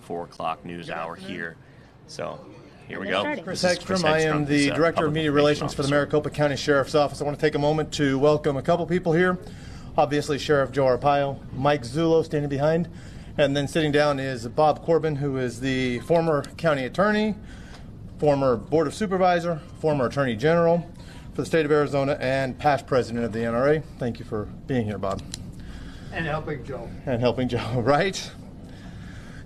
4 o'clock news hour here. So here we go. Chris Hegstrom. I am the Director of Media Relations for the Maricopa County Sheriff's Office. I want to take a moment to welcome a couple people here. Obviously, Sheriff Joe Arpaio, Mike Zullo standing behind, and then sitting down is Bob Corbin, who is the former county attorney, former Board of Supervisor, former Attorney General for the state of Arizona, and past president of the NRA. Thank you for being here, Bob. And helping Joe. And helping Joe, right?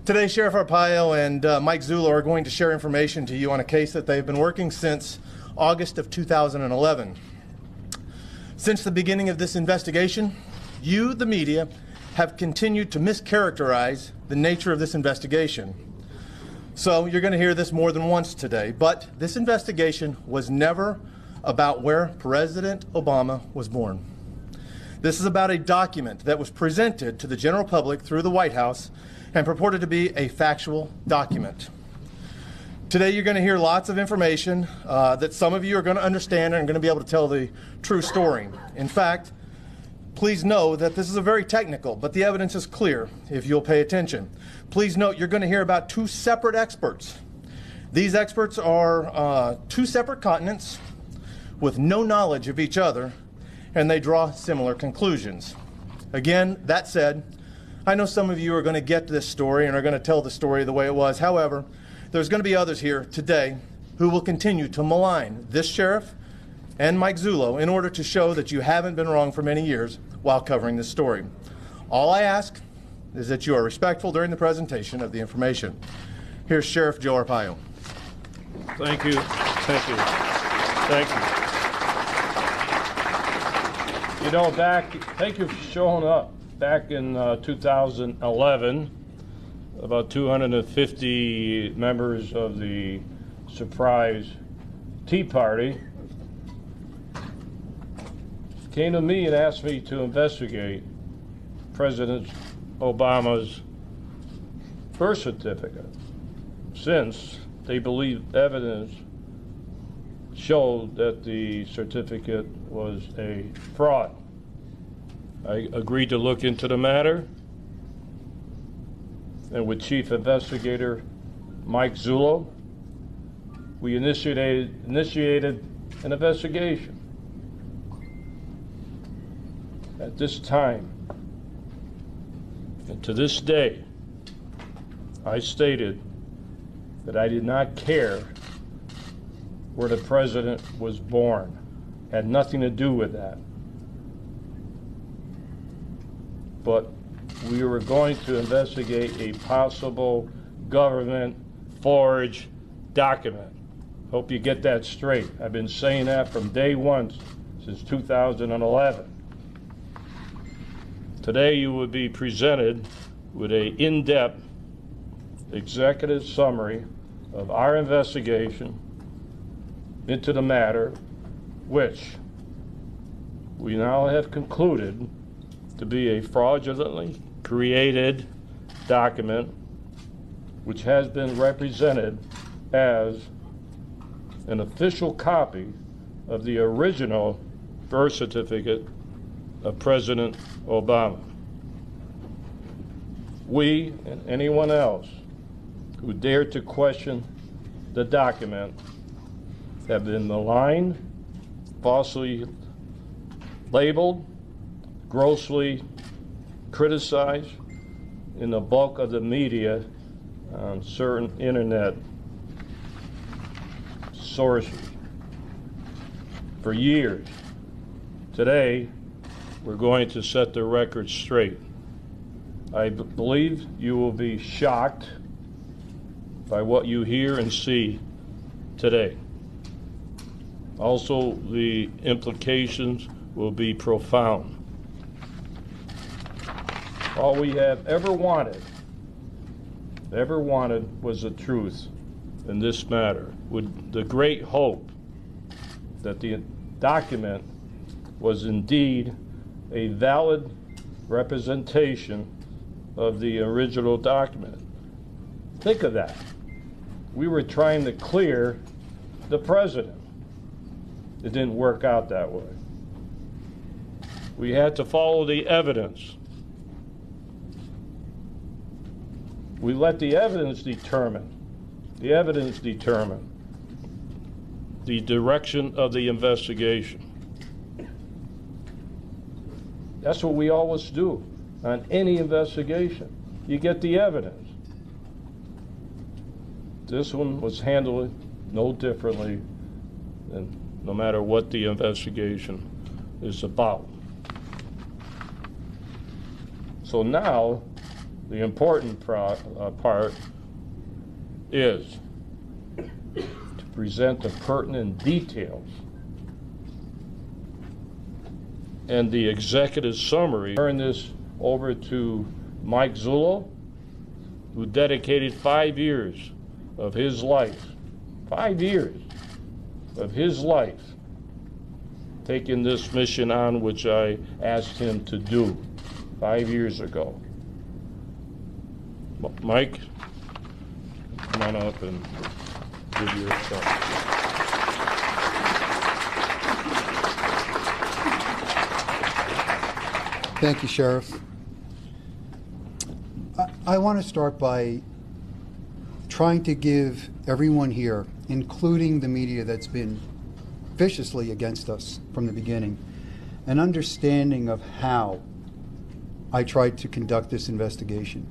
Today, Sheriff Arpaio and Mike Zullo are going to share information to you on a case that they've been working since August of 2011. Since the beginning of this investigation, you, the media, have continued to mischaracterize the nature of this investigation. So you're going to hear this more than once today, but this investigation was never about where President Obama was born. This is about a document that was presented to the general public through the White House and purported to be a factual document. Today you're going to hear lots of information that some of you are going to understand and are going to be able to tell the true story. In fact, please know that this is a very technical, but the evidence is clear if you'll pay attention. Please note you're going to hear about 2 separate experts. These experts are 2 separate continents with no knowledge of each other, and they draw similar conclusions. Again, that said, I know some of you are going to get this story and are going to tell the story the way it was. However, there's going to be others here today who will continue to malign this sheriff and Mike Zullo in order to show that you haven't been wrong for many years while covering this story. All I ask is that you are respectful during the presentation of the information. Here's Sheriff Joe Arpaio. Thank you. Thank you. Thank you. You know, thank you for showing up. Back in 2011, about 250 members of the surprise Tea Party came to me and asked me to investigate President Obama's birth certificate, since they believe evidence showed that the certificate was a fraud. I agreed to look into the matter, and with Chief Investigator Mike Zullo, we initiated an investigation. At this time, and to this day, I stated that I did not care where the president was born. Had nothing to do with that. But we were going to investigate a possible government forged document. Hope you get that straight. I've been saying that from day one since 2011. Today you will be presented with an in-depth executive summary of our investigation into the matter, which we now have concluded to be a fraudulently created document which has been represented as an official copy of the original birth certificate of President Obama. We and anyone else who dared to question the document have been maligned, falsely labeled, grossly criticized in the bulk of the media on certain internet sources for years. Today, we're going to set the record straight. I believe you will be shocked by what you hear and see today. Also, the implications will be profound. All we have ever wanted was the truth in this matter, with the great hope that the document was indeed a valid representation of the original document. Think of that. We were trying to clear the president. It didn't work out that way. We had to follow the evidence. We let the evidence determine the direction of the investigation. That's what we always do on any investigation. You get the evidence. This one was handled no differently than no matter what the investigation is about. So now, the important part is to present the pertinent details and the executive summary. Turn this over to Mike Zullo, who dedicated 5 years of his life, 5 years of his life, taking this mission on, which I asked him to do 5 years ago. Mike, come on up and give your thoughts. Thank you, Sheriff. I want to start by trying to give everyone here, including the media that's been viciously against us from the beginning, an understanding of how I tried to conduct this investigation.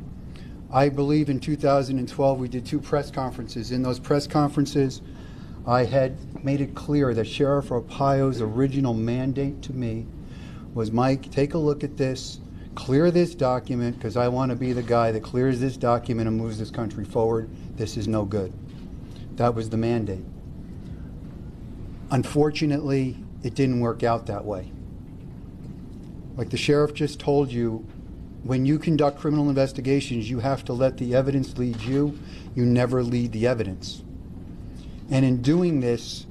I believe in 2012 we did 2 press conferences. In those press conferences, I had made it clear that Sheriff Arpaio's original mandate to me was, Mike, take a look at this, clear this document, because I want to be the guy that clears this document and moves this country forward. This is no good. That was the mandate. Unfortunately, it didn't work out that way. Like the sheriff just told you, when you conduct criminal investigations, you have to let the evidence lead you. You never lead the evidence. And in doing this,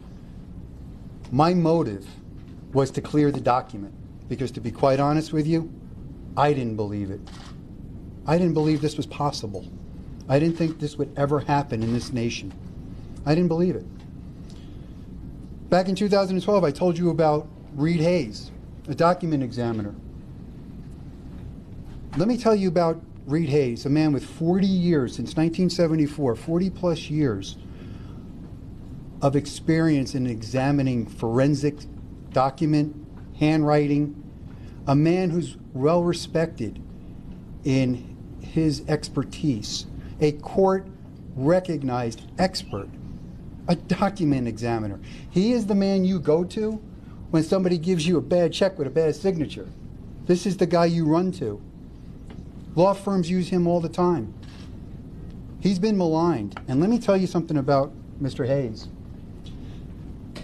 my motive was to clear the document. Because to be quite honest with you, I didn't believe it. I didn't believe this was possible. I didn't think this would ever happen in this nation. I didn't believe it. Back in 2012, I told you about Reed Hayes, a document examiner. Let me tell you about Reed Hayes, a man with 40 years, since 1974, 40 plus years of experience in examining forensic document, handwriting, a man who's well respected in his expertise, a court-recognized expert, a document examiner. He is the man you go to when somebody gives you a bad check with a bad signature. This is the guy you run to. Law firms use him all the time. He's been maligned. And let me tell you something about Mr. Hayes.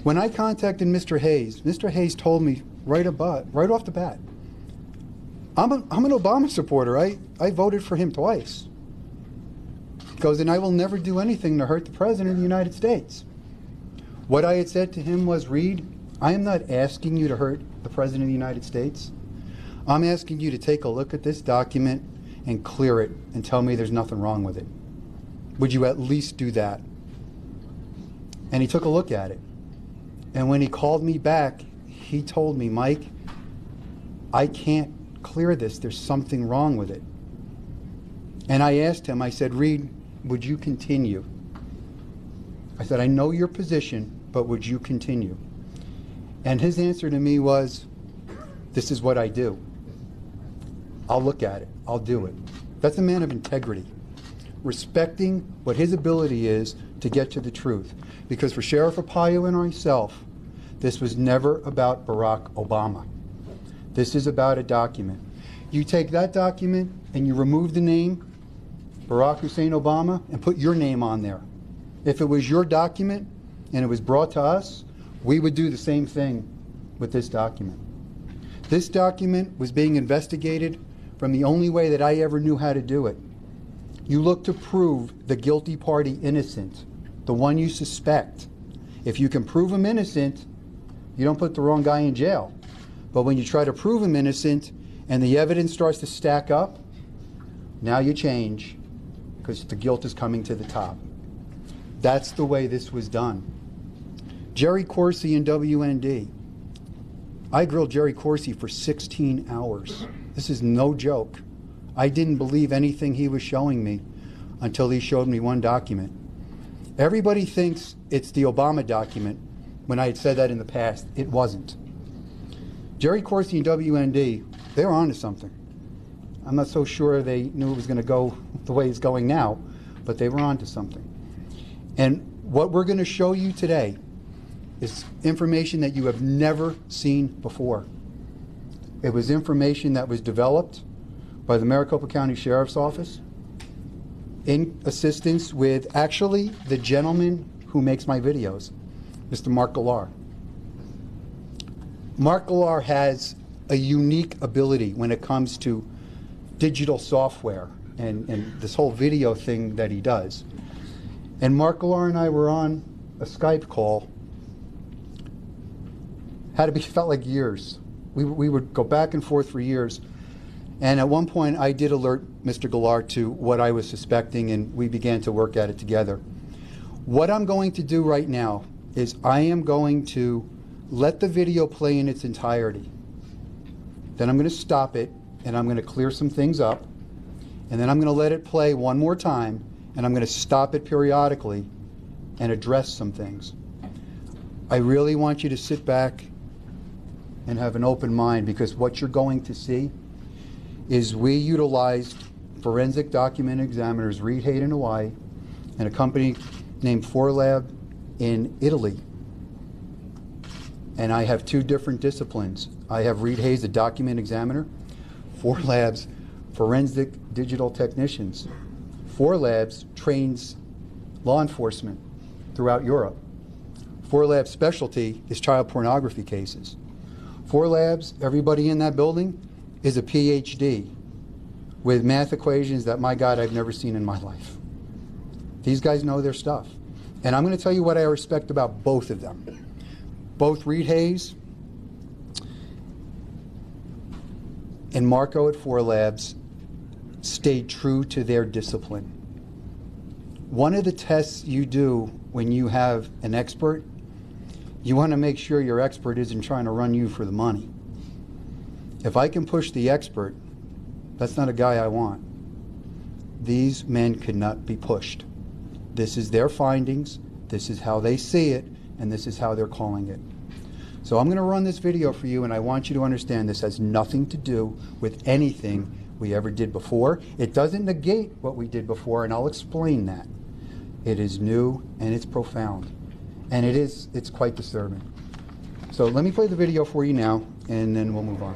When I contacted Mr. Hayes told me right off the bat, I'm an Obama supporter. I voted for him twice. He goes, and I will never do anything to hurt the President of the United States. What I had said to him was, Reed, I am not asking you to hurt the President of the United States. I'm asking you to take a look at this document and clear it and tell me there's nothing wrong with it. Would you at least do that? And he took a look at it. And when he called me back, he told me, Mike, I can't clear this. There's something wrong with it. And I asked him, I said, Reed, would you continue? I said, I know your position, but would you continue? And his answer to me was, this is what I do. I'll look at it. I'll do it. That's a man of integrity, respecting what his ability is to get to the truth. Because for Sheriff Arpaio and myself, this was never about Barack Obama. This is about a document. You take that document and you remove the name Barack Hussein Obama and put your name on there. If it was your document and it was brought to us, we would do the same thing with this document. This document was being investigated from the only way that I ever knew how to do it. You look to prove the guilty party innocent, the one you suspect. If you can prove him innocent, you don't put the wrong guy in jail. But when you try to prove him innocent and the evidence starts to stack up, now you change because the guilt is coming to the top. That's the way this was done. Jerry Corsi and WND. I grilled Jerry Corsi for 16 hours. This is no joke. I didn't believe anything he was showing me. until he showed me one document. Everybody thinks it's the Obama document. When I had said that in the past, it wasn't. Jerry Corsi and WND, they were onto something. I'm not so sure they knew it was going to go the way it's going now, but they were onto something. And what we're going to show you today is information that you have never seen before. It was information that was developed by the Maricopa County Sheriff's Office in assistance with actually the gentleman who makes my videos, Mr. Mark Galar. Mark Galar has a unique ability when it comes to digital software and this whole video thing that he does. And Mark Galar and I were on a Skype call. Felt like years. We would go back and forth for years. And at one point, I did alert Mr. Galar to what I was suspecting, and we began to work at it together. What I'm going to do right now is I am going to let the video play in its entirety. Then I'm going to stop it, and I'm going to clear some things up. And then I'm going to let it play one more time, and I'm going to stop it periodically and address some things. I really want you to sit back and have an open mind, because what you're going to see is we utilized forensic document examiners Reed Hayes in Hawaii and a company named 4Lab in Italy. And I have two different disciplines. I have Reed Hayes, a document examiner, 4Labs forensic digital technicians. 4Labs trains law enforcement throughout Europe. 4Labs specialty is child pornography cases. 4Labs, everybody in that building is a PhD with math equations that, my God, I've never seen in my life. These guys know their stuff. And I'm going to tell you what I respect about both of them. Both Reed Hayes and Marco at 4Labs stayed true to their discipline. One of the tests you do when you have an expert, you want to make sure your expert isn't trying to run you for the money. If I can push the expert, that's not a guy I want. These men could not be pushed. This is their findings, this is how they see it, and this is how they're calling it. So I'm going to run this video for you, and I want you to understand this has nothing to do with anything we ever did before. It doesn't negate what we did before, and I'll explain that. It is new and it's profound. And it's quite disturbing. So let me play the video for you now, and then we'll move on.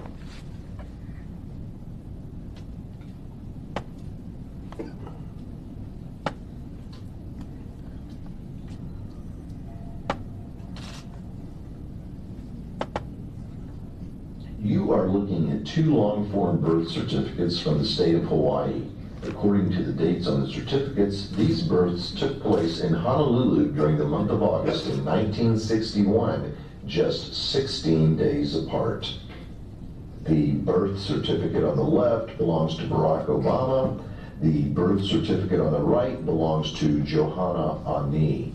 You are looking at two long-form birth certificates from the state of Hawaii. According to the dates on the certificates, these births took place in Honolulu during the month of August in 1961, just 16 days apart. The birth certificate on the left belongs to Barack Obama. The birth certificate on the right belongs to Johanna Ani.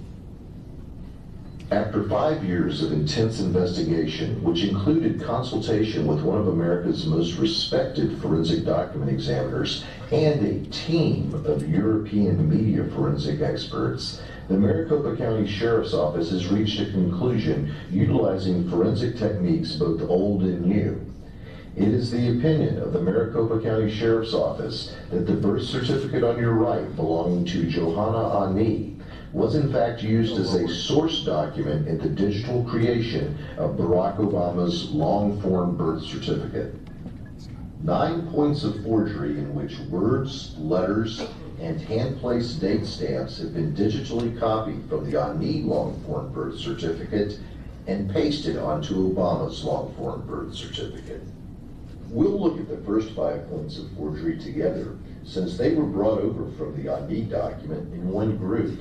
After 5 years of intense investigation, which included consultation with one of America's most respected forensic document examiners and a team of European media forensic experts, the Maricopa County Sheriff's Office has reached a conclusion utilizing forensic techniques both old and new. It is the opinion of the Maricopa County Sheriff's Office that the birth certificate on your right belonging to Johanna Ani was in fact used as a source document in the digital creation of Barack Obama's long-form birth certificate. 9 points of forgery in which words, letters, and hand-placed date stamps have been digitally copied from the Ani long-form birth certificate and pasted onto Obama's long-form birth certificate. We'll look at the first 5 points of forgery together, since they were brought over from the Ani document in one group.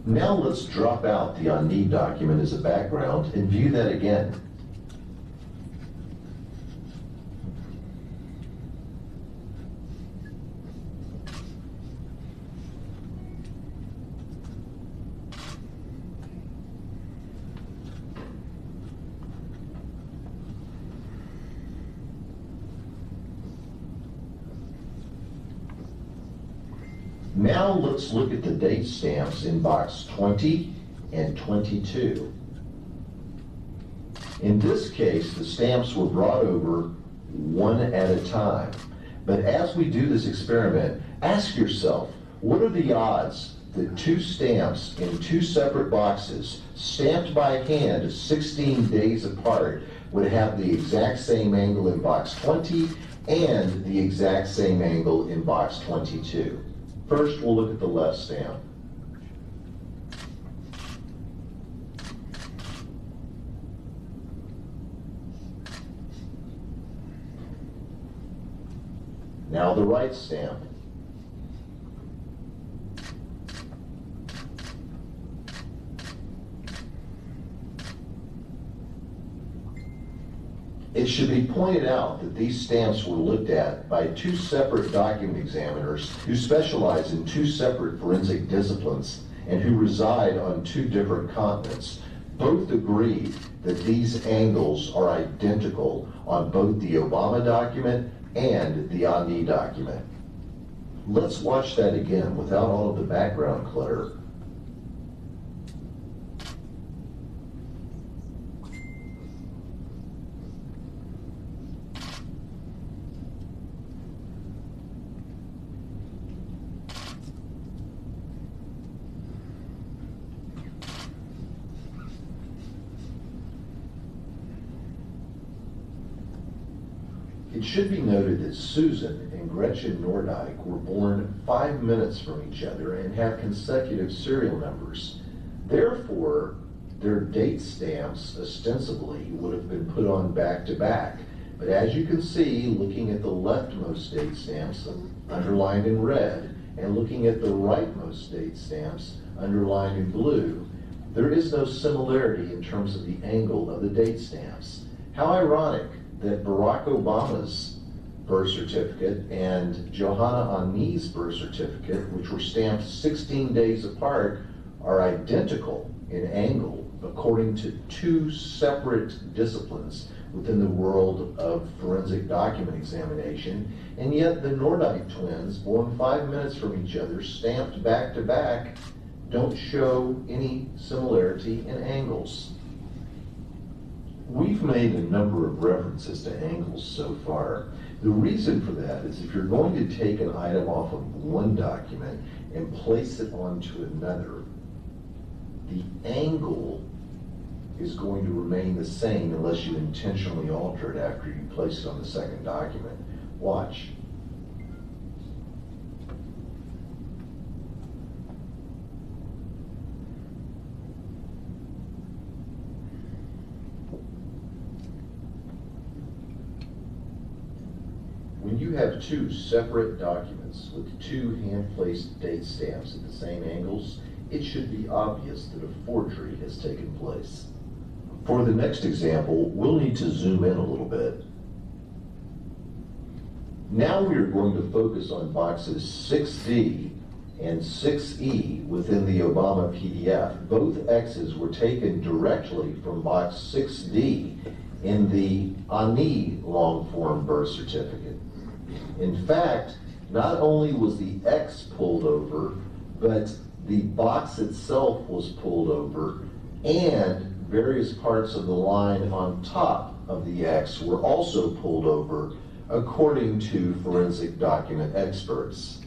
Now let's drop out the Ani document as a background and view that again. Now let's look at the date stamps in box 20 and 22. In this case, the stamps were brought over one at a time. But as we do this experiment, ask yourself, what are the odds that two stamps in two separate boxes, stamped by hand 16 days apart, would have the exact same angle in box 20 and the exact same angle in box 22? First, we'll look at the left stamp. Now the right stamp. It should be pointed out that these stamps were looked at by two separate document examiners who specialize in two separate forensic disciplines and who reside on two different continents. Both agreed that these angles are identical on both the Obama document and the Ani document. Let's watch that again without all of the background clutter. It should be noted that Susan and Gretchen Nordijk were born 5 minutes from each other and have consecutive serial numbers. Therefore, their date stamps ostensibly would have been put on back to back. But as you can see, looking at the leftmost date stamps underlined in red and looking at the rightmost date stamps underlined in blue, there is no similarity in terms of the angle of the date stamps. How ironic that Barack Obama's birth certificate and Johanna Ani's birth certificate, which were stamped 16 days apart, are identical in angle according to two separate disciplines within the world of forensic document examination, and yet the Nordijk twins, born 5 minutes from each other, stamped back to back, don't show any similarity in angles. We've made a number of references to angles so far. The reason for that is if you're going to take an item off of one document and place it onto another, the angle is going to remain the same unless you intentionally alter it after you place it on the second document. Watch. When you have two separate documents with two hand-placed date stamps at the same angles, it should be obvious that a forgery has taken place. For the next example, we'll need to zoom in a little bit. Now we are going to focus on boxes 6D and 6E within the Obama PDF. Both X's were taken directly from box 6D in the Ani long-form birth certificate. In fact, not only was the X pulled over, but the box itself was pulled over, and various parts of the line on top of the X were also pulled over, according to forensic document experts.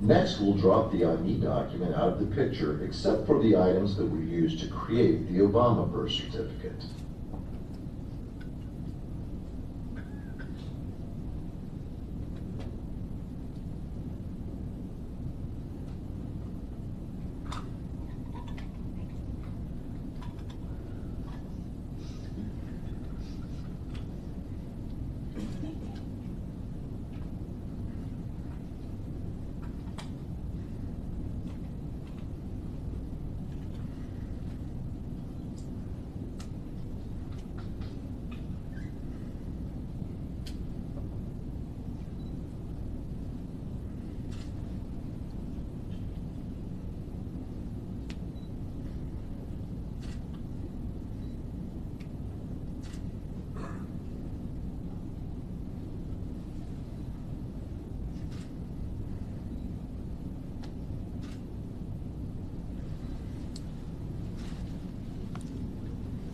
Next, we'll drop the Ani document out of the picture, except for the items that were used to create the Obama birth certificate.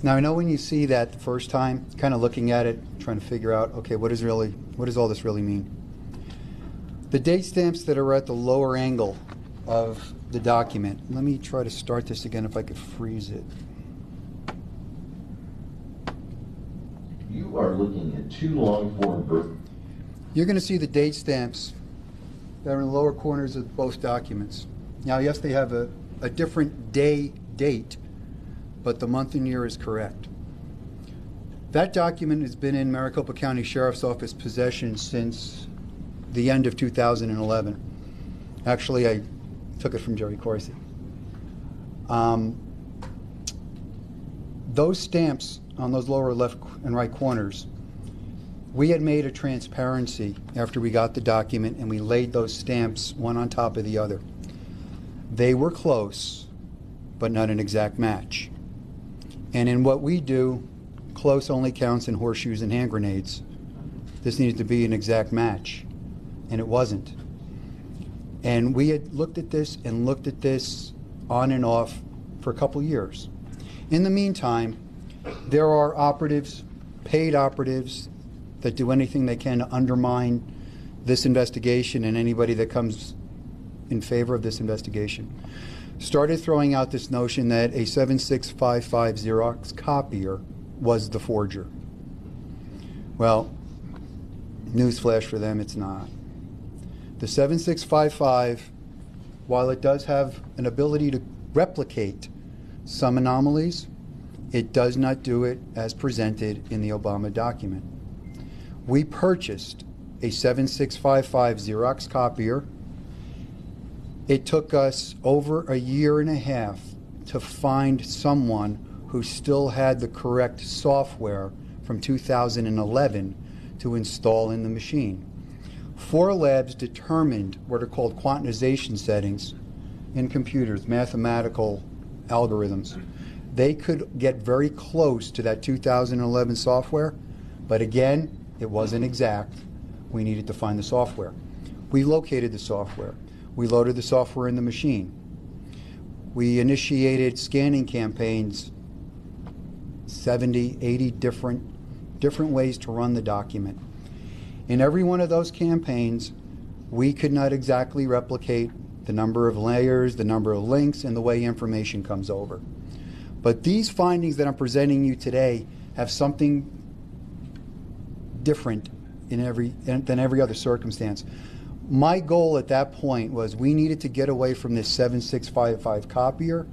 Now, I know when you see that the first time, kind of looking at it, trying to figure out, okay, what does all this really mean? The date stamps that are at the lower angle of the document, let me try to start this again if I could freeze it. You are looking at two long-form You're going to see the date stamps that are in the lower corners of both documents. Now, yes, they have a different date, but the month and year is correct. That document has been in Maricopa County Sheriff's Office possession since the end of 2011. Actually, I took it from Jerry Corsi. Those stamps on those lower left and right corners, we had made a transparency after we got the document, and we laid those stamps one on top of the other. They were close, but not an exact match. And in what we do, close only counts in horseshoes and hand grenades. This needed to be an exact match, and it wasn't. And we had looked at this and looked at this on and off for a couple years. In the meantime, there are operatives, paid operatives, that do anything they can to undermine this investigation and anybody that comes in favor of this investigation. Started throwing out this notion that a 7655 Xerox copier was the forger. Well, newsflash for them, it's not. The 7655, while it does have an ability to replicate some anomalies, it does not do it as presented in the Obama document. We purchased a 7655 Xerox copier. It took us over a year and a half to find someone who still had the correct software from 2011 to install in the machine. 4 labs determined what are called quantization settings in computers, mathematical algorithms. They could get very close to that 2011 software, but again, it wasn't exact. We needed to find the software. We located the software. We loaded the software in the machine. We initiated scanning campaigns, 70, 80 different ways to run the document. In every one of those campaigns, we could not exactly replicate the number of layers, the number of links, and the way information comes over. But these findings that I'm presenting you today have something different than every other circumstance. My goal at that point was we needed to get away from this 7655 copier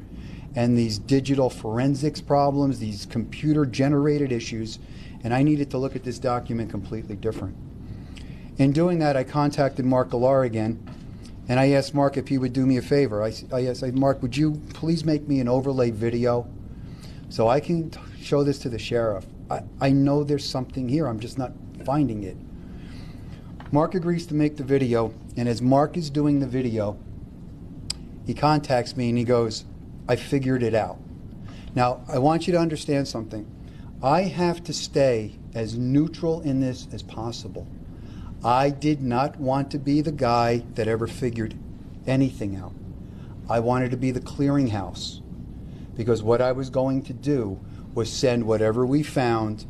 and these digital forensics problems, these computer-generated issues, and I needed to look at this document completely different. In doing that, I contacted Mark Galar again, and I asked Mark if he would do me a favor. I said, Mark, would you please make me an overlay video so I can show this to the sheriff? I know there's something here, I'm just not finding it. Mark agrees to make the video, and as Mark is doing the video, he contacts me and he goes, I figured it out. Now, I want you to understand something. I have to stay as neutral in this as possible. I did not want to be the guy that ever figured anything out. I wanted to be the clearinghouse, because what I was going to do was send whatever we found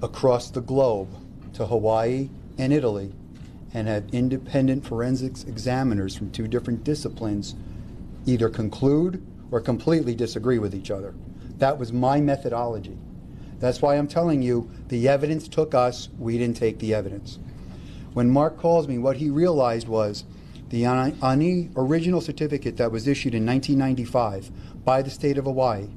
across the globe to Hawaii and Italy and have independent forensics examiners from 2 different disciplines either conclude or completely disagree with each other. That was my methodology. That's why I'm telling you, the evidence took us, we didn't take the evidence. When Mark calls me, what he realized was the ANI original certificate that was issued in 1995 by the state of Hawaii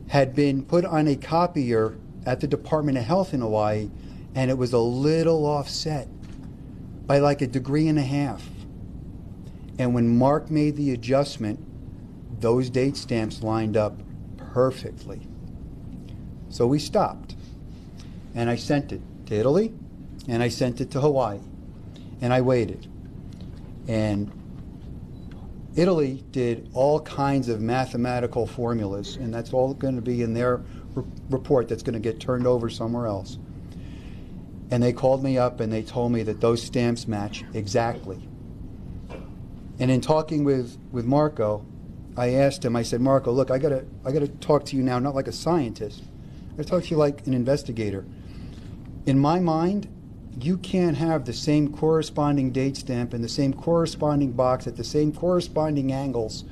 had been put on a copier at the Department of Health in Hawaii, and it was a little offset by like 1.5 degrees. And when Mark made the adjustment, those date stamps lined up perfectly. So we stopped, and I sent it to Italy, and I sent it to Hawaii, and I waited. And Italy did all kinds of mathematical formulas, and that's all going to be in their report that's going to get turned over somewhere else. And they called me up and they told me that those stamps match exactly. And in talking with Marco, I asked him, I said, Marco, look, I gotta talk to you now, not like a scientist. I gotta talk to you like an investigator. In my mind, you can't have the same corresponding date stamp and the same corresponding box at the same corresponding angles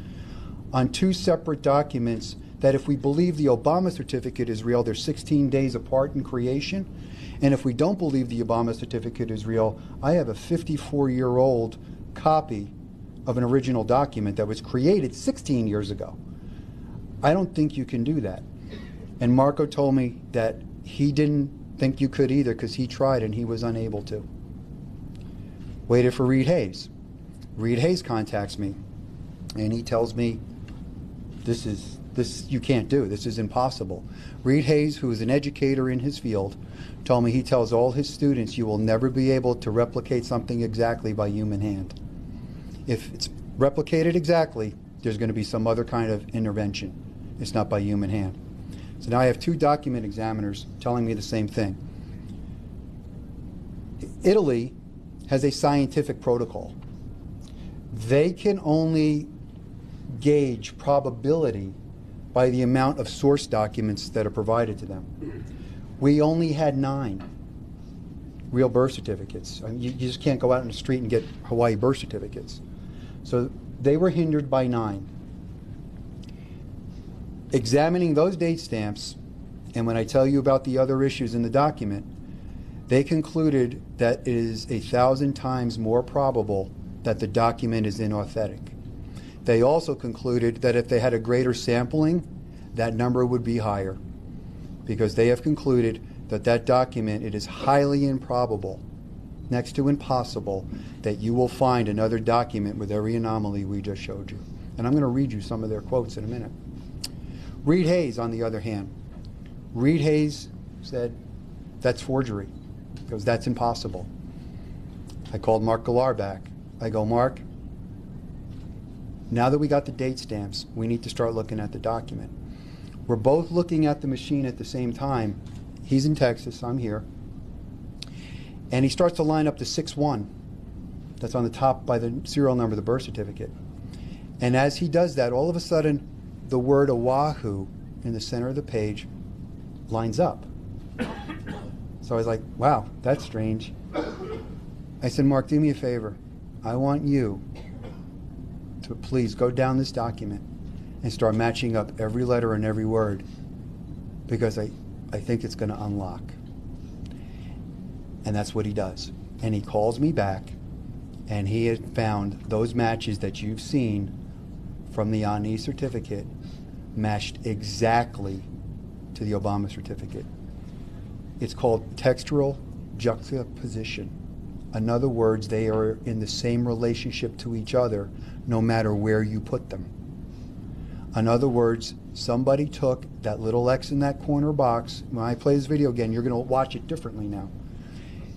on two separate documents that if we believe the Obama certificate is real, they're 16 days apart in creation. And if we don't believe the Obama certificate is real, I have a 54-year-old copy of an original document that was created 16 years ago. I don't think you can do that. And Marco told me that he didn't think you could either because he tried and he was unable to. Waited for Reed Hayes. Reed Hayes contacts me and he tells me, this you can't do. This is impossible. Reed Hayes, who is an educator in his field, told me he tells all his students you will never be able to replicate something exactly by human hand. If it's replicated exactly, there's going to be some other kind of intervention. It's not by human hand. So now I have two document examiners telling me the same thing. Italy has a scientific protocol. They can only gauge probability by the amount of source documents that are provided to them. We only had 9 real birth certificates. I mean, you just can't go out in the street and get Hawaii birth certificates. So they were hindered by 9. Examining those date stamps, and when I tell you about the other issues in the document, they concluded that it is 1,000 times more probable that the document is inauthentic. They also concluded that if they had a greater sampling, that number would be higher, because they have concluded that that document, it is highly improbable, next to impossible, that you will find another document with every anomaly we just showed you. And I'm going to read you some of their quotes in a minute. Reed Hayes, on the other hand, Reed Hayes said, that's forgery, because that's impossible. I called Mark Galar back. I go, Mark, now that we got the date stamps, we need to start looking at the document. We're both looking at the machine at the same time. He's in Texas, I'm here. And he starts to line up the 6-1 that's on the top by the serial number of the birth certificate. And as he does that, all of a sudden, the word Oahu in the center of the page lines up. So I was like, wow, that's strange. I said, Mark, do me a favor. I want you to please go down this document and start matching up every letter and every word, because I think it's going to unlock. And that's what he does. And he calls me back, and he had found those matches that you've seen from the Ani certificate matched exactly to the Obama certificate. It's called textual juxtaposition. In other words, they are in the same relationship to each other no matter where you put them. In other words, somebody took that little X in that corner box. When I play this video again, you're going to watch it differently now.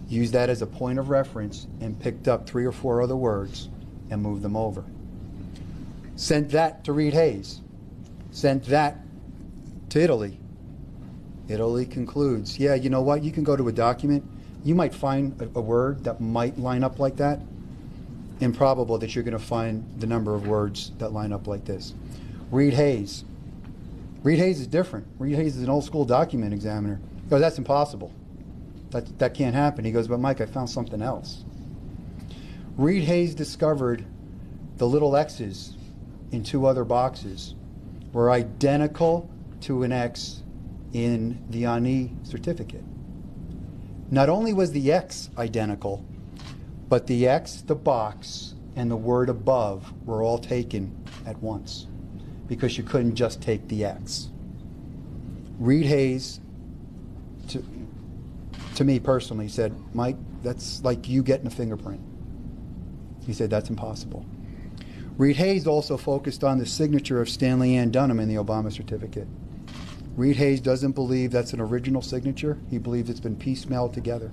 Use that as a point of reference and picked up 3 or 4 other words and moved them over. Sent that to Reed Hayes. Sent that to Italy. Italy concludes, yeah, you know what? You can go to a document. You might find a word that might line up like that. Improbable that you're going to find the number of words that line up like this. Reed Hayes. Reed Hayes is different. Reed Hayes is an old school document examiner. He goes, that's impossible. That can't happen. He goes, but Mike, I found something else. Reed Hayes discovered the little X's in 2 other boxes were identical to an X in the Ani certificate. Not only was the X identical, but the X, the box, and the word above were all taken at once, because you couldn't just take the X. Reed Hayes, to me personally, said, Mike, that's like you getting a fingerprint. He said, that's impossible. Reed Hayes also focused on the signature of Stanley Ann Dunham in the Obama certificate. Reed Hayes doesn't believe that's an original signature. He believes it's been piecemealed together.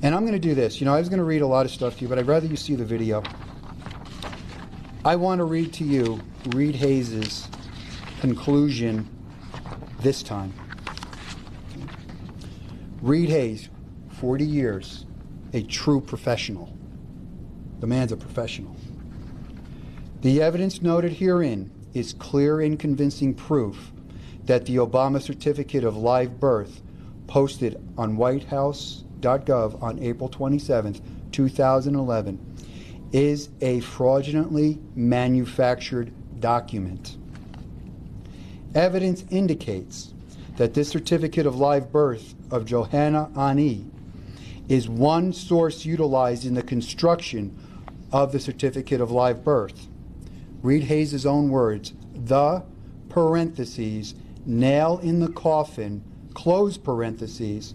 And I'm going to do this. You know, I was going to read a lot of stuff to you, but I'd rather you see the video. I want to read to you Reed Hayes' conclusion this time. Reed Hayes, 40 years, a true professional. The man's a professional. The evidence noted herein is clear and convincing proof that the Obama certificate of live birth posted on whitehouse.gov on April 27, 2011 is a fraudulently manufactured document. Evidence indicates that this certificate of live birth of Johanna Ani is one source utilized in the construction of the certificate of live birth. Read Hayes' own words, the parentheses, nail in the coffin, close parentheses,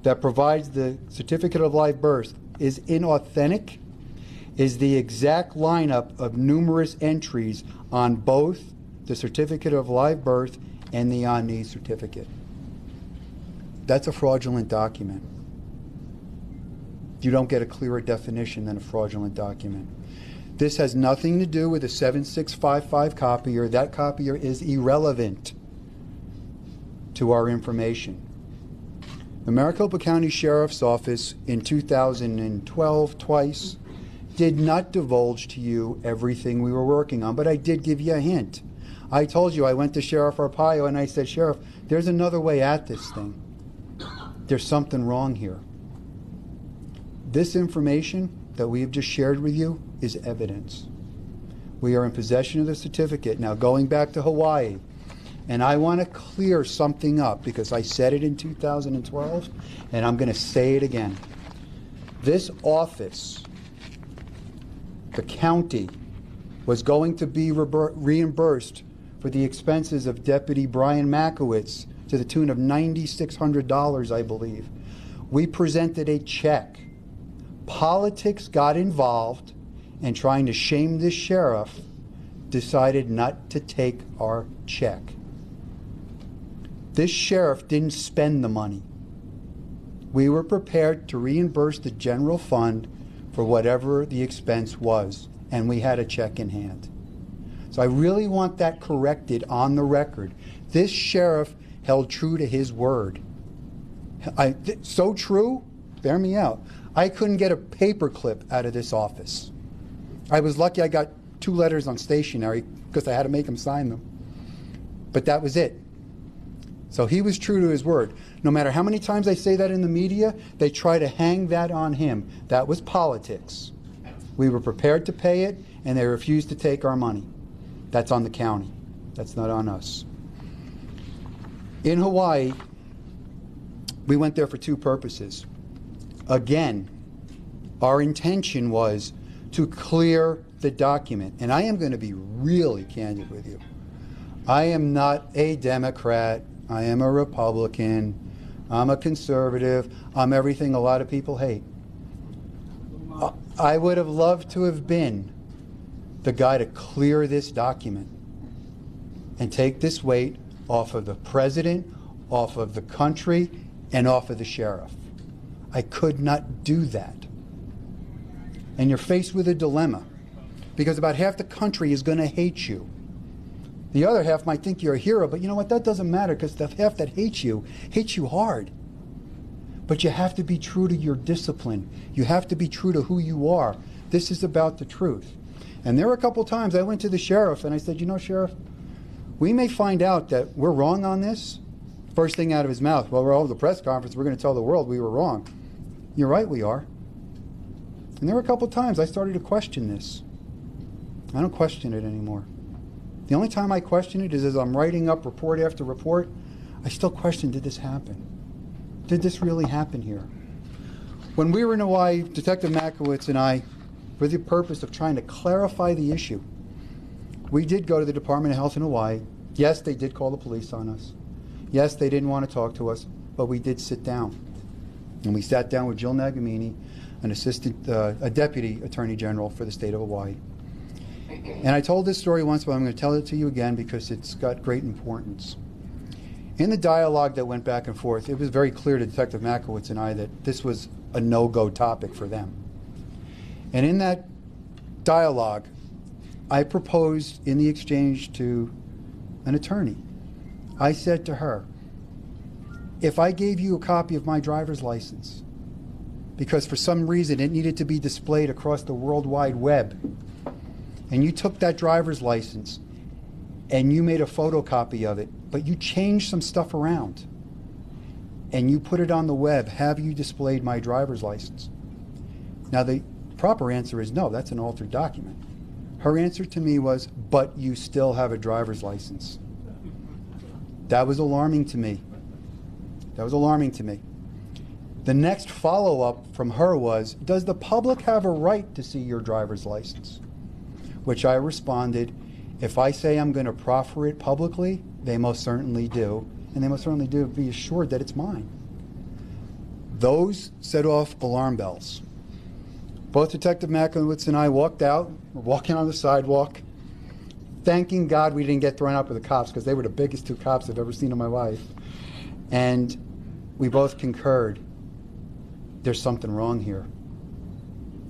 that provides the certificate of live birth is inauthentic, is the exact lineup of numerous entries on both the certificate of live birth and the Ani certificate. That's a fraudulent document. You don't get a clearer definition than a fraudulent document. This has nothing to do with a 7655 copier. That copier is irrelevant to our information. The Maricopa County Sheriff's Office in 2012 twice did not divulge to you everything we were working on, but I did give you a hint. I told you I went to Sheriff Arpaio and I said, Sheriff, there's another way at this thing. There's something wrong here. This information that we have just shared with you is evidence. We are in possession of the certificate. Now, going back to Hawaii, and I want to clear something up because I said it in 2012, and I'm going to say it again. This office, the county, was going to be reimbursed for the expenses of Deputy Brian Makowitz to the tune of $9,600, I believe. We presented a check. Politics got involved, and trying to shame this sheriff decided not to take our check. This sheriff didn't spend the money. We were prepared to reimburse the general fund for whatever the expense was, and we had a check in hand. So I really want that corrected on the record. This sheriff held true to his word. So true, bear me out. I couldn't get a paper clip out of this office. I was lucky I got 2 letters on stationery because I had to make him sign them. But that was it. So he was true to his word. No matter how many times I say that in the media, they try to hang that on him. That was politics. We were prepared to pay it, and they refused to take our money. That's on the county. That's not on us. In Hawaii, we went there for 2 purposes. Again, our intention was to clear the document. And I am going to be really candid with you. I am not a Democrat. I am a Republican. I'm a conservative. I'm everything a lot of people hate. I would have loved to have been the guy to clear this document and take this weight off of the president, off of the country, and off of the sheriff. I could not do that. And you're faced with a dilemma because about half the country is going to hate you. The other half might think you're a hero, but you know what? That doesn't matter because the half that hates you hard. But you have to be true to your discipline. You have to be true to who you are. This is about the truth. And there were a couple times I went to the sheriff and I said, you know, Sheriff, we may find out that we're wrong on this. First thing out of his mouth, well, we're all at the press conference, we're going to tell the world we were wrong. You're right, we are. And there were a couple times I started to question this. I don't question it anymore. The only time I question it is as I'm writing up report after report, I still question, did this happen? Did this really happen here? When we were in Hawaii, Detective Makowitz and I, for the purpose of trying to clarify the issue, we did go to the Department of Health in Hawaii. Yes, they did call the police on us. Yes, they didn't want to talk to us, but we did sit down. And we sat down with Jill Nagamini, a deputy attorney general for the state of Hawaii. And I told this story once, but I'm going to tell it to you again because it's got great importance. In the dialogue that went back and forth, it was very clear to Detective Makowitz and I that this was a no-go topic for them. And in that dialogue, I proposed in the exchange to an attorney. I said to her, if I gave you a copy of my driver's license, because for some reason it needed to be displayed across the World Wide Web, and you took that driver's license and you made a photocopy of it, but you changed some stuff around and you put it on the web, have you displayed my driver's license? Now, the proper answer is no, that's an altered document. Her answer to me was, but you still have a driver's license. That was alarming to me. That was alarming to me. The next follow-up from her was, does the public have a right to see your driver's license? Which I responded, if I say I'm going to proffer it publicly, they most certainly do. And they most certainly do be assured that it's mine. Those set off alarm bells. Both Detective Makowitz and I walked out, we're walking on the sidewalk, thanking God we didn't get thrown out with the cops, because they were the biggest 2 cops I've ever seen in my life. And we both concurred, there's something wrong here.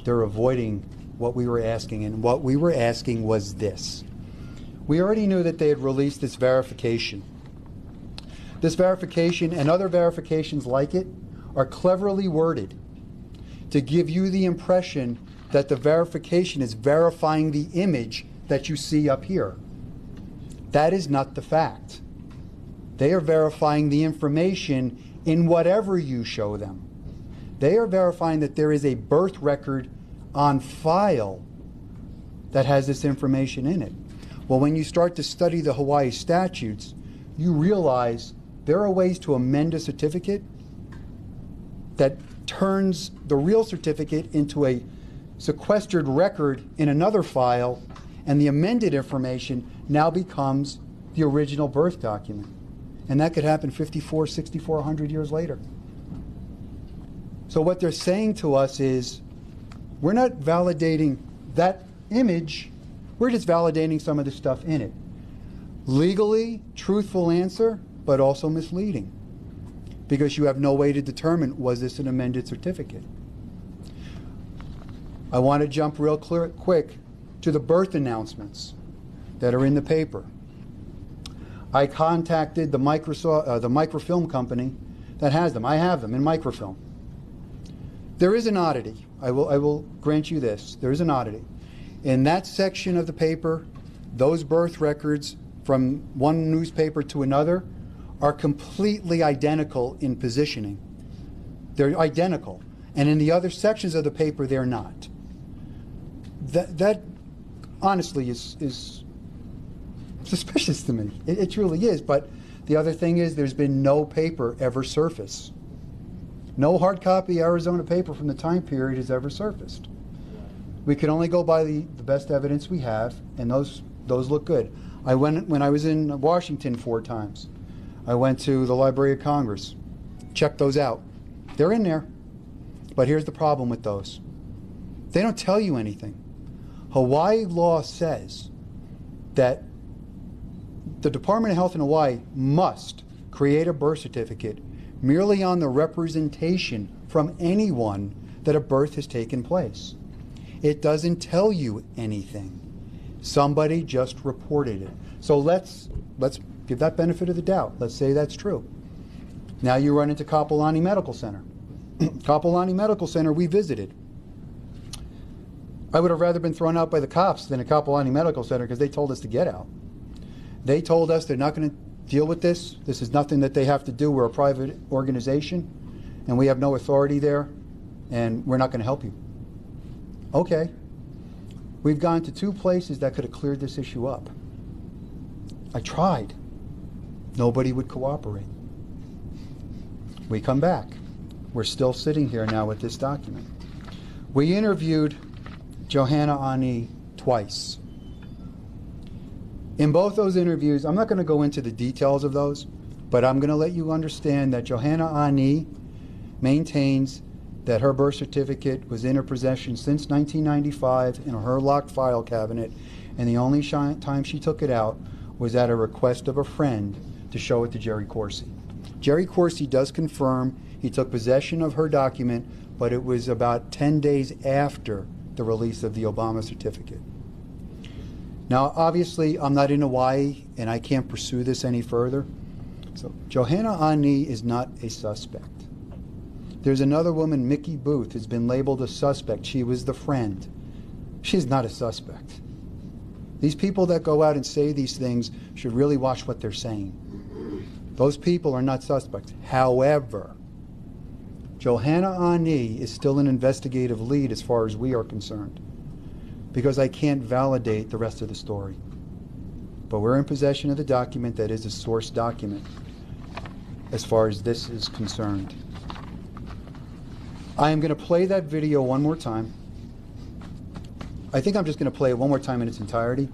They're avoiding what we were asking, and what we were asking was this. We already knew that they had released this verification. This verification and other verifications like it are cleverly worded to give you the impression that the verification is verifying the image that you see up here. That is not the fact. They are verifying the information in whatever you show them. They are verifying that there is a birth record on file that has this information in it. Well, when you start to study the Hawaii statutes, you realize there are ways to amend a certificate that turns the real certificate into a sequestered record in another file, and the amended information now becomes the original birth document. And that could happen 54, 64, 100 years later. So what they're saying to us is, we're not validating that image, we're just validating some of the stuff in it. Legally, truthful answer, but also misleading, because you have no way to determine, was this an amended certificate? I want to jump real quick to the birth announcements that are in the paper. I contacted the microfilm company that has them. I have them in microfilm. There is an oddity. I will grant you this. There is an oddity. In that section of the paper, those birth records from one newspaper to another are completely identical in positioning. They're identical. And in the other sections of the paper, they're not. That honestly is suspicious to me. It truly is. But the other thing is, there's been no paper ever surface. No hard copy Arizona paper from the time period has ever surfaced. We can only go by the best evidence we have, and those look good. When I was in Washington 4 times, I went to the Library of Congress, checked those out. They're in there. But here's the problem with those. They don't tell you anything. Hawaii law says that the Department of Health in Hawaii must create a birth certificate merely on the representation from anyone that a birth has taken place. It doesn't tell you anything. Somebody just reported it. So let's give that benefit of the doubt. Let's say that's true. Now you run into Kapolani Medical Center. Kapolani Medical Center we visited. I would have rather been thrown out by the cops than at Kapolani Medical Center, because they told us to get out. They told us they're not going to deal with this. This is nothing that they have to do. We're a private organization, and we have no authority there, and we're not going to help you. Okay. We've gone to 2 places that could have cleared this issue up. I tried. Nobody would cooperate. We come back. We're still sitting here now with this document. We interviewed Johanna Ani twice. In both those interviews, I'm not going to go into the details of those, but I'm going to let you understand that Johanna Ani maintains that her birth certificate was in her possession since 1995 in her locked file cabinet, and the only time she took it out was at a request of a friend to show it to Jerry Corsi. Jerry Corsi does confirm he took possession of her document, but it was about 10 days after the release of the Obama certificate. Now, obviously, I'm not in Hawaii, and I can't pursue this any further. So, Johanna Ani is not a suspect. There's another woman, Mickey Booth, has been labeled a suspect. She was the friend. She's not a suspect. These people that go out and say these things should really watch what they're saying. Those people are not suspects. However, Johanna Ani is still an investigative lead as far as we are concerned, because I can't validate the rest of the story. But we're in possession of the document that is a source document as far as this is concerned. I am going to play that video one more time. I think I'm just going to play it one more time in its entirety.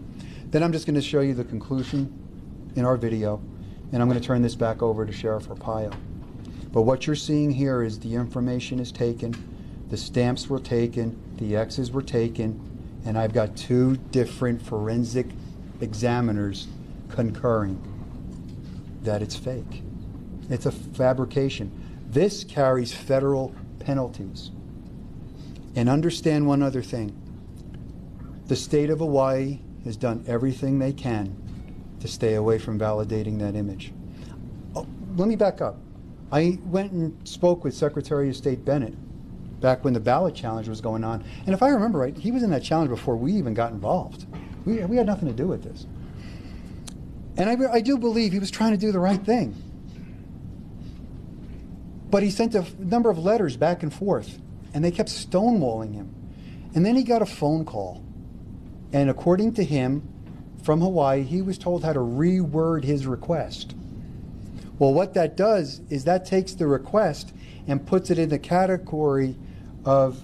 Then I'm just going to show you the conclusion in our video, and I'm going to turn this back over to Sheriff Arpaio. But what you're seeing here is the information is taken, the stamps were taken, the X's were taken, and I've got two different forensic examiners concurring that it's fake. It's a fabrication. This carries federal penalties. And understand one other thing. The state of Hawaii has done everything they can to stay away from validating that image. Oh, let me back up. I went and spoke with Secretary of State Bennett back when the ballot challenge was going on. And if I remember right, he was in that challenge before we even got involved. We had nothing to do with this. And I do believe he was trying to do the right thing. But he sent a number of letters back and forth, and they kept stonewalling him. And then he got a phone call. And according to him, from Hawaii, he was told how to reword his request. Well, what that does is that takes the request and puts it in the category of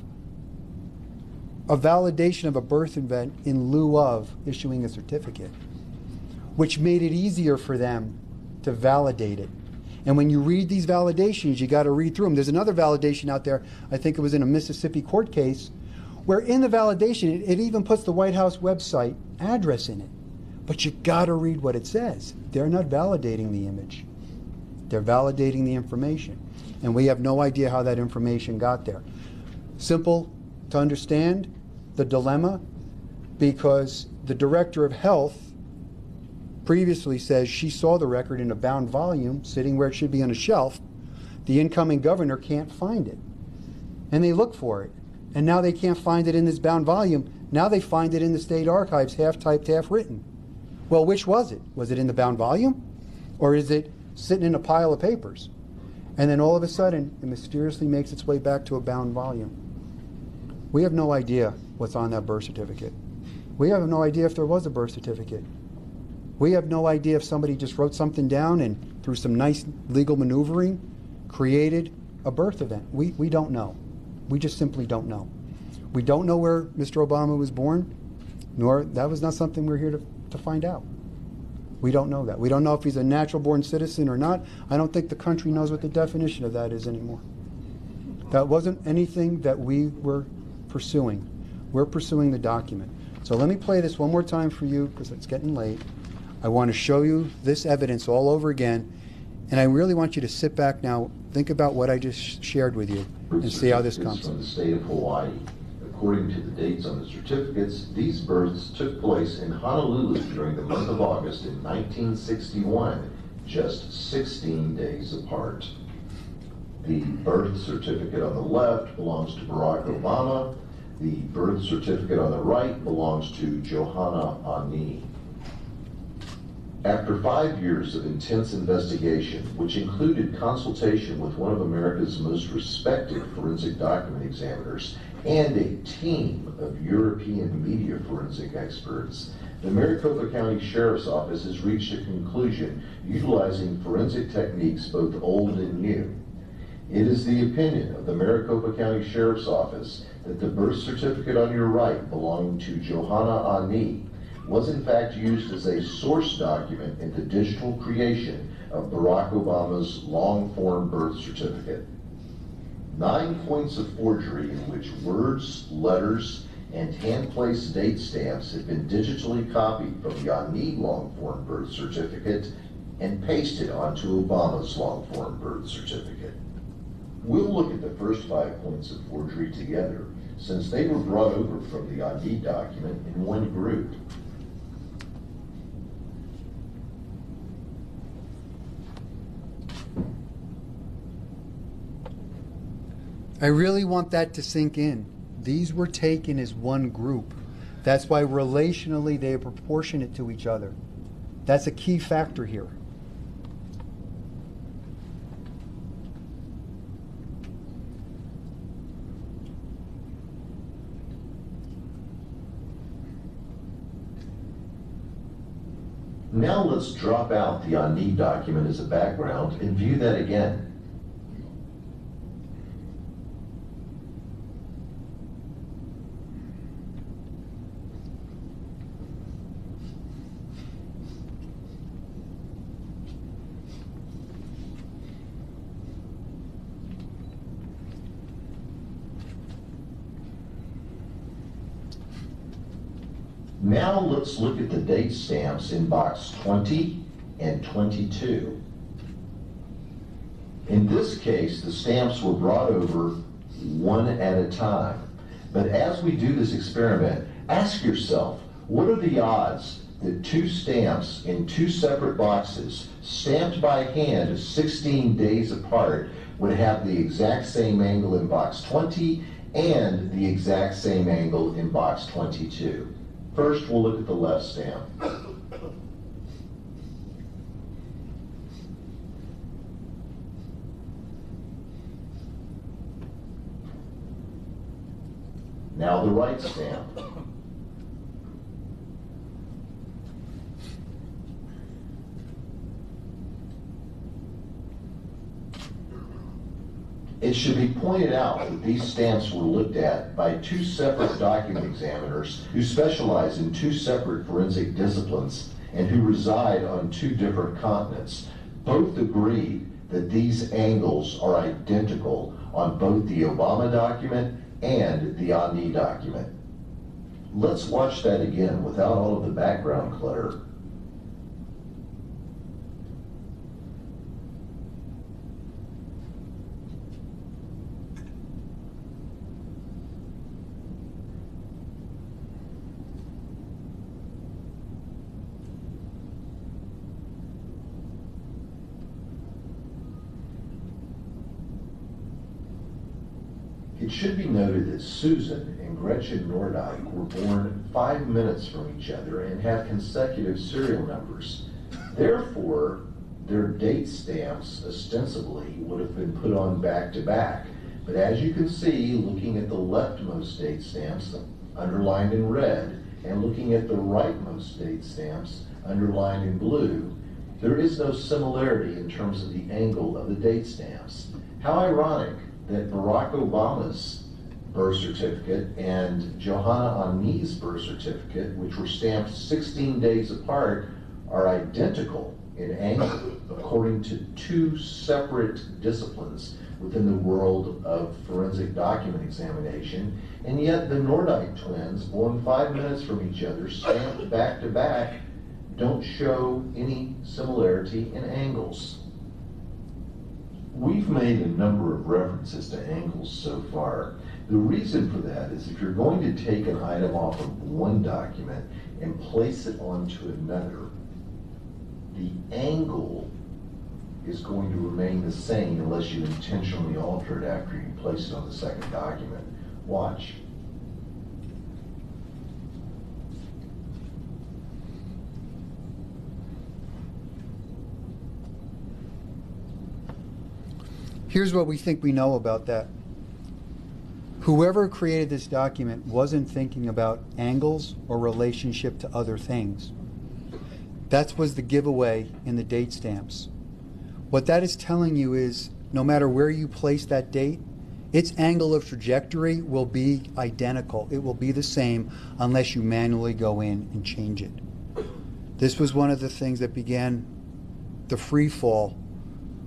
a validation of a birth event in lieu of issuing a certificate, which made it easier for them to validate it. And when you read these validations, you got to read through them. There's another validation out there, I think it was in a Mississippi court case, where in the validation, it even puts the White House website address in it. But you got to read what it says. They're not validating the image. They're validating the information. And we have no idea how that information got there. Simple to understand the dilemma, because the director of health previously says she saw the record in a bound volume sitting where it should be on a shelf. The incoming governor can't find it. And they look for it. And now they can't find it in this bound volume. Now they find it in the state archives, half typed, half written. Well, which was it? Was it in the bound volume? Or is it sitting in a pile of papers? And then all of a sudden, it mysteriously makes its way back to a bound volume. We have no idea what's on that birth certificate. We have no idea if there was a birth certificate. We have no idea if somebody just wrote something down and through some nice legal maneuvering created a birth event. We don't know. We just simply don't know. We don't know where Mr. Obama was born, nor that was not something we're here to find out. We don't know that. We don't know if he's a natural born citizen or not. I don't think the country knows what the definition of that is anymore. That wasn't anything that we were pursuing. We're pursuing the document. So let me play this one more time for you because it's getting late. I want to show you this evidence all over again, and I really want you to sit back now, think about what I just shared with you, and see how this comes. From the state of Hawaii. According to the dates on the certificates, these births took place in Honolulu during the month of August in 1961, just 16 days apart. The birth certificate on the left belongs to Barack Obama. The birth certificate on the right belongs to Johanna Ani. After 5 years of intense investigation, which included consultation with one of America's most respected forensic document examiners and a team of European media forensic experts, the Maricopa County Sheriff's Office has reached a conclusion utilizing forensic techniques both old and new. It is the opinion of the Maricopa County Sheriff's Office that the birth certificate on your right belonging to Johanna Ani was in fact used as a source document in the digital creation of Barack Obama's long-form birth certificate. 9 points of forgery in which words, letters, and hand-placed date stamps have been digitally copied from the Ani long-form birth certificate and pasted onto Obama's long-form birth certificate. We'll look at the first 5 points of forgery together, since they were brought over from the Ani document in one group. I really want that to sink in. These were taken as one group. That's why relationally they are proportionate to each other. That's a key factor here. Now let's drop out the on-need document as a background and view that again. Now let's look at the date stamps in box 20 and 22. In this case, the stamps were brought over one at a time. But as we do this experiment, ask yourself, what are the odds that two stamps in two separate boxes, stamped by hand 16 days apart, would have the exact same angle in box 20 and the exact same angle in box 22? First, we'll look at the left stamp. Now the right stamp. It should be pointed out that these stamps were looked at by two separate document examiners who specialize in two separate forensic disciplines and who reside on two different continents. Both agreed that these angles are identical on both the Obama document and the on-need document. Let's watch that again without all of the background clutter. It should be noted that Susan and Gretchen Nordike were born 5 minutes from each other and have consecutive serial numbers. Therefore, their date stamps ostensibly would have been put on back to back. But as you can see, looking at the leftmost date stamps underlined in red and looking at the rightmost date stamps underlined in blue, there is no similarity in terms of the angle of the date stamps. How ironic that Barack Obama's birth certificate and Johanna Ani's birth certificate, which were stamped 16 days apart, are identical in angle according to two separate disciplines within the world of forensic document examination, and yet the Nordike twins, born 5 minutes from each other, stamped back to back, don't show any similarity in angles. We've made a number of references to angles so far. The reason for that is if you're going to take an item off of one document and place it onto another, the angle is going to remain the same unless you intentionally alter it after you place it on the second document. Watch. Here's what we think we know about that. Whoever created this document wasn't thinking about angles or relationship to other things. That was the giveaway in the date stamps. What that is telling you is no matter where you place that date, its angle of trajectory will be identical. It will be the same unless you manually go in and change it. This was one of the things that began the free fall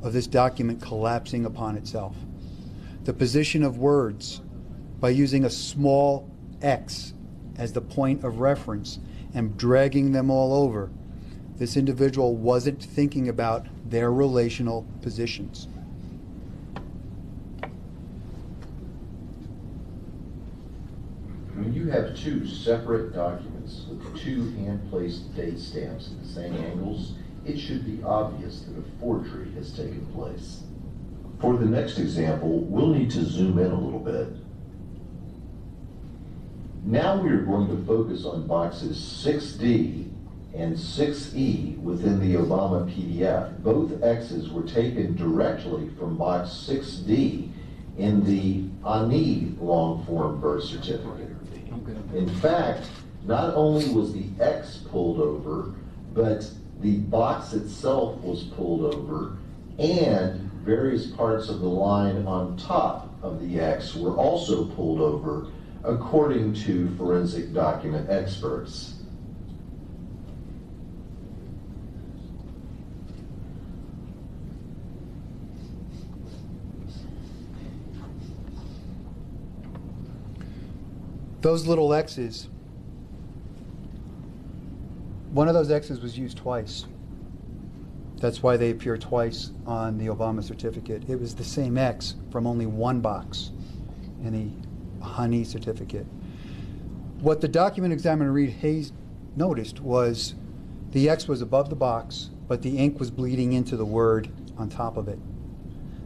of this document collapsing upon itself. The position of words, by using a small x as the point of reference and dragging them all over, this individual wasn't thinking about their relational positions. When you have two separate documents with two hand-placed date stamps at the same angles, it should be obvious that a forgery has taken place. For the next example, we'll need to zoom in a little bit. Now we are going to focus on boxes 6D and 6E within the Obama PDF. Both X's were taken directly from box 6D in the Ani long-form birth certificate. In fact, not only was the X pulled over, but the box itself was pulled over, and various parts of the line on top of the X were also pulled over, according to forensic document experts. Those little X's, one of those X's was used twice. That's why they appear twice on the Obama certificate. It was the same X from only one box in the Hani certificate. What the document examiner Reed Hayes noticed was the X was above the box, but the ink was bleeding into the word on top of it.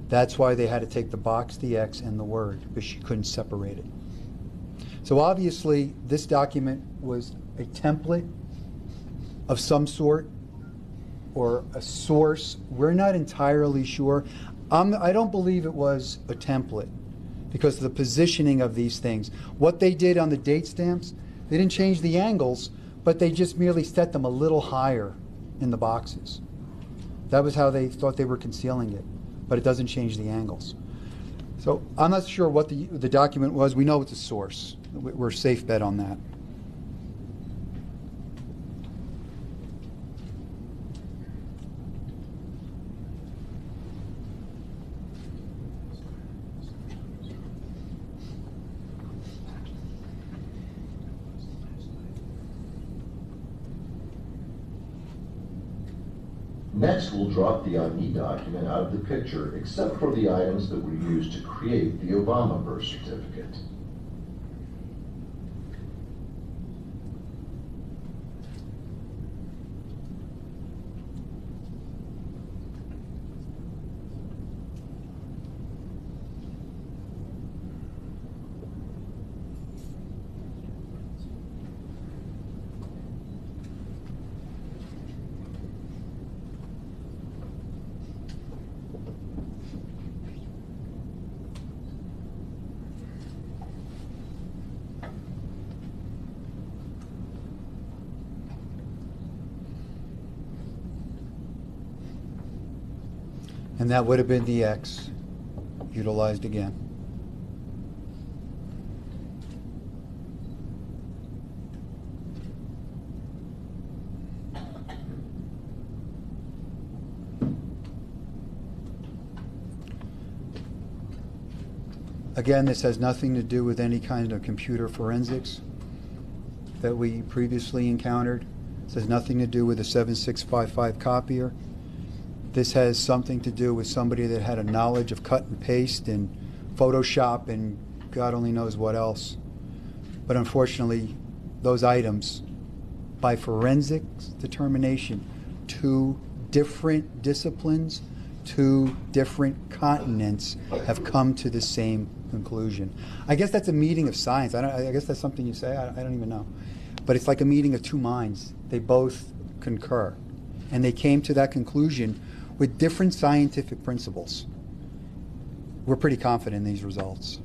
That's why they had to take the box, the X, and the word, because she couldn't separate it. So obviously, this document was a template of some sort or a source. We're not entirely sure. I don't believe it was a template because of the positioning of these things. What they did on the date stamps, they didn't change the angles, but they just merely set them a little higher in the boxes. That was how they thought they were concealing it, but it doesn't change the angles. So I'm not sure what the document was. We know it's a source. We're a safe bet on that. Next, we'll drop the Ani document out of the picture, except for the items that were used to create the Obama birth certificate. And that would have been the X utilized again. Again, this has nothing to do with any kind of computer forensics that we previously encountered. This has nothing to do with a 7655 copier. This has something to do with somebody that had a knowledge of cut and paste and Photoshop and God only knows what else. But unfortunately, those items, by forensics determination, 2 different disciplines, 2 different continents have come to the same conclusion. I guess that's a meeting of science. I guess that's something you say. I don't even know. But it's like a meeting of 2 minds. They both concur. And they came to that conclusion with different scientific principles. We're pretty confident in these results.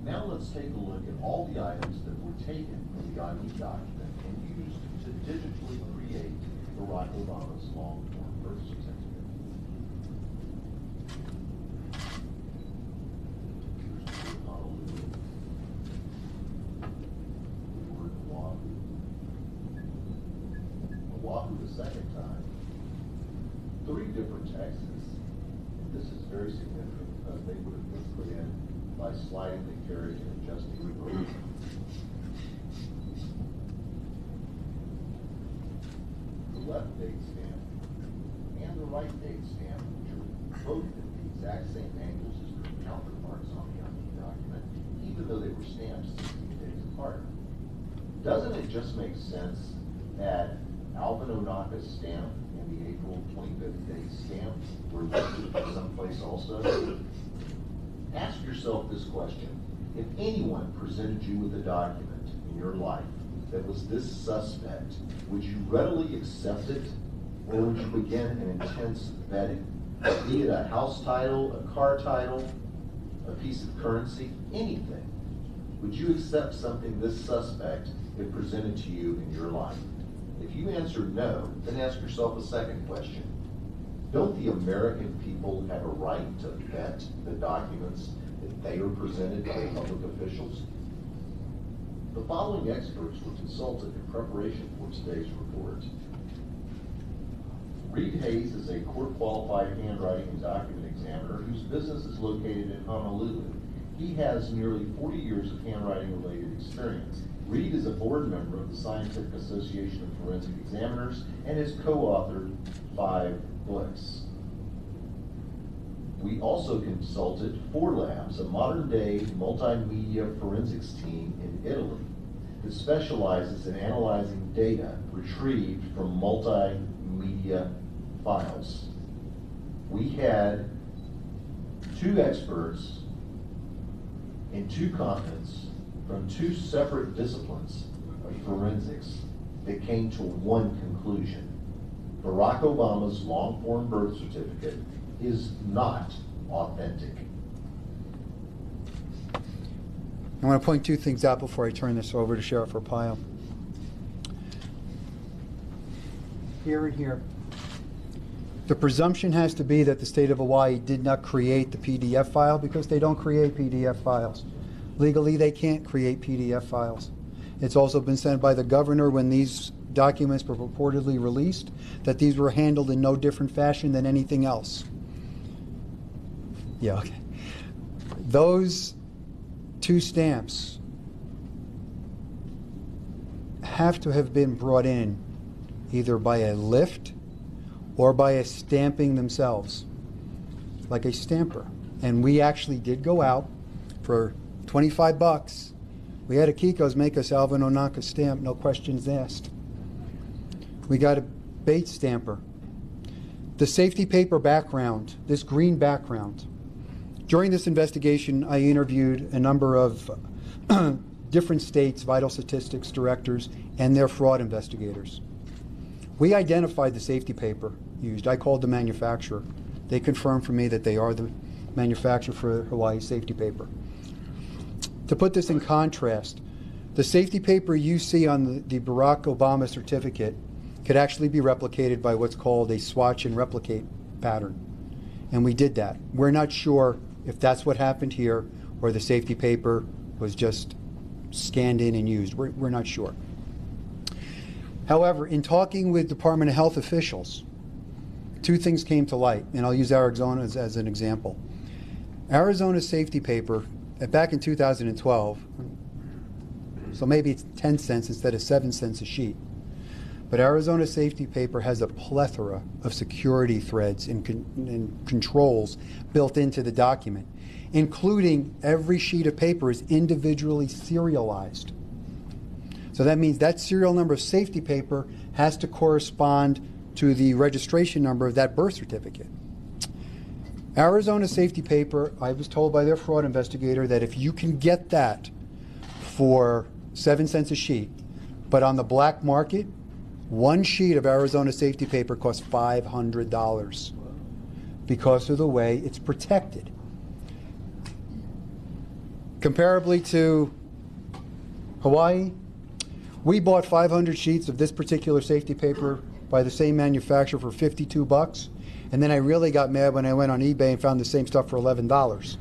Now let's take a look at all the items that were taken from the Ani document and used to digitally create Barack Obama's long-form birth certificate. Here's the word Honolulu. The word Oahu. Oahu the second time. 3 different X's. This is very significant because they would have been put in by sliding the carriage and adjusting the rope. The left date stamp and the right date stamp, which are both at the exact same angles as their counterparts on the Ani document, even though they were stamped 16 days apart. Doesn't it just make sense that Alvin Onaka's stamp and the April 25th date stamp were listed someplace also? Ask yourself this question. If anyone presented you with a document in your life that was this suspect, would you readily accept it, or would you begin an intense vetting? Be it a house title, a car title, a piece of currency, anything. Would you accept something this suspect if presented to you in your life? If you answer no, then ask yourself a second question. Don't the American people have a right to vet the documents that they are presented by public officials? The following experts were consulted in preparation for today's report. Reed Hayes is a court-qualified handwriting and document examiner whose business is located in Honolulu. He has nearly 40 years of handwriting-related experience. Reed is a board member of the Scientific Association of Forensic Examiners and has co-authored 5 books. We also consulted 4 Labs, a modern-day multimedia forensics team in Italy that specializes in analyzing data retrieved from multimedia files. We had 2 experts in 2 continents from 2 separate disciplines of forensics that came to one conclusion. Barack Obama's long-form birth certificate is not authentic. I want to point 2 things out before I turn this over to Sheriff Arpaio. Here and here. The presumption has to be that the state of Hawaii did not create the PDF file because they don't create PDF files. Legally, they can't create PDF files. It's also been said by the governor when these documents were purportedly released that these were handled in no different fashion than anything else. Yeah, okay. Those 2 stamps have to have been brought in either by a lift or by a stamping themselves, like a stamper. And we actually did go out for $25. We had a Kiko's make us Alvin Onaka stamp, no questions asked. We got a Bates stamper. The safety paper background, this green background. During this investigation, I interviewed a number of different states' vital statistics directors and their fraud investigators. We identified the safety paper used. I called the manufacturer. They confirmed for me that they are the manufacturer for Hawaii safety paper. To put this in contrast, the safety paper you see on the Barack Obama certificate could actually be replicated by what's called a swatch and replicate pattern. And we did that. We're not sure if that's what happened here or the safety paper was just scanned in and used. We're not sure. However, in talking with Department of Health officials, 2 things came to light, and I'll use Arizona as an example. Arizona's safety paper, back in 2012, so maybe it's 10 cents instead of 7 cents a sheet, but Arizona's safety paper has a plethora of security threads and controls built into the document, including every sheet of paper is individually serialized. So that means that serial number of safety paper has to correspond to the registration number of that birth certificate. Arizona safety paper, I was told by their fraud investigator that if you can get that for 7 cents a sheet, but on the black market, 1 sheet of Arizona safety paper costs $500 because of the way it's protected. Comparably to Hawaii, we bought 500 sheets of this particular safety paper by the same manufacturer for $52, and then I really got mad when I went on eBay and found the same stuff for $11.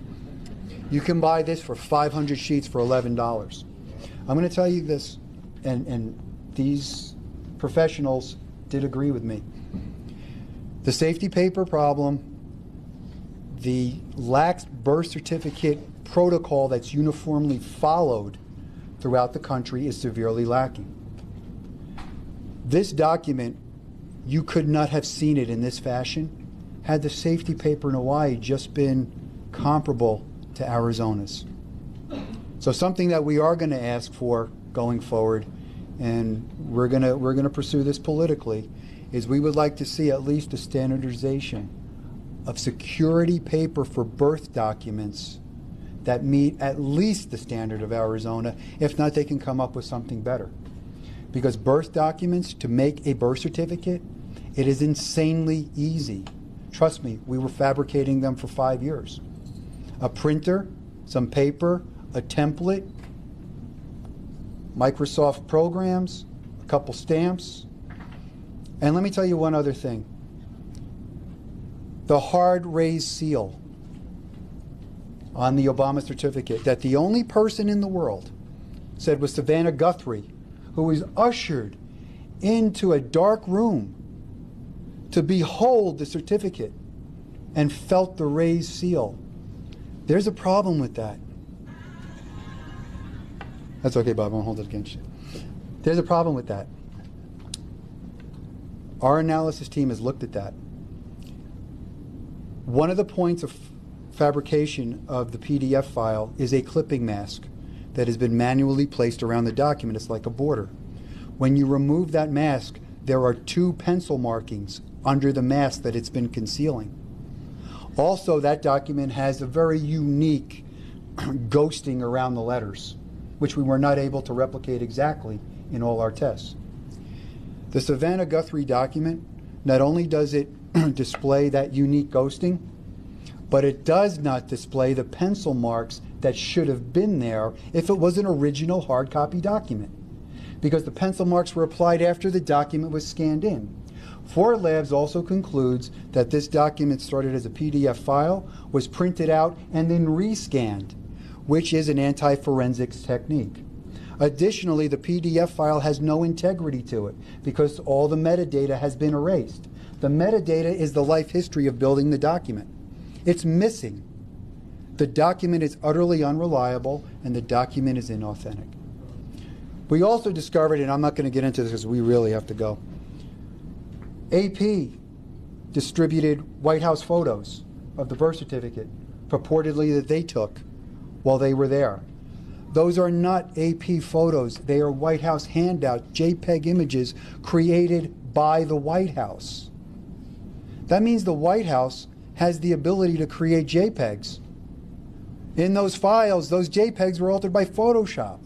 You can buy this for 500 sheets for $11. I'm going to tell you this, and these professionals did agree with me. The safety paper problem, the lax birth certificate protocol that's uniformly followed throughout the country is severely lacking. This document, you could not have seen it in this fashion had the safety paper in Hawaii just been comparable to Arizona's. So something that we are going to ask for going forward, and we're going to pursue this politically, is we would like to see at least a standardization of security paper for birth documents that meet at least the standard of Arizona. If not, they can come up with something better. Because birth documents, to make a birth certificate, it is insanely easy. Trust me, we were fabricating them for 5 years. A printer, some paper, a template, Microsoft programs, a couple stamps. And let me tell you one other thing. The hard raised seal on the Obama certificate that the only person in the world said was Savannah Guthrie, who was ushered into a dark room to behold the certificate and felt the raised seal. There's a problem with that. That's okay, Bob, I won't hold it against you. There's a problem with that. Our analysis team has looked at that. One of the points of fabrication of the PDF file is a clipping mask that has been manually placed around the document. It's like a border. When you remove that mask, there are 2 pencil markings under the mask that it's been concealing. Also, that document has a very unique ghosting around the letters, which we were not able to replicate exactly in all our tests. The Savannah Guthrie document, not only does it display that unique ghosting, but it does not display the pencil marks that should have been there if it was an original hard copy document, because the pencil marks were applied after the document was scanned in. Ford Labs also concludes that this document started as a PDF file, was printed out, and then rescanned, which is an anti-forensics technique. Additionally, the PDF file has no integrity to it because all the metadata has been erased. The metadata is the life history of building the document. It's missing. The document is utterly unreliable, and the document is inauthentic. We also discovered, and I'm not going to get into this because we really have to go, AP distributed White House photos of the birth certificate, purportedly that they took while they were there. Those are not AP photos. They are White House handout JPEG images created by the White House. That means the White House has the ability to create JPEGs. In those files, those JPEGs were altered by Photoshop.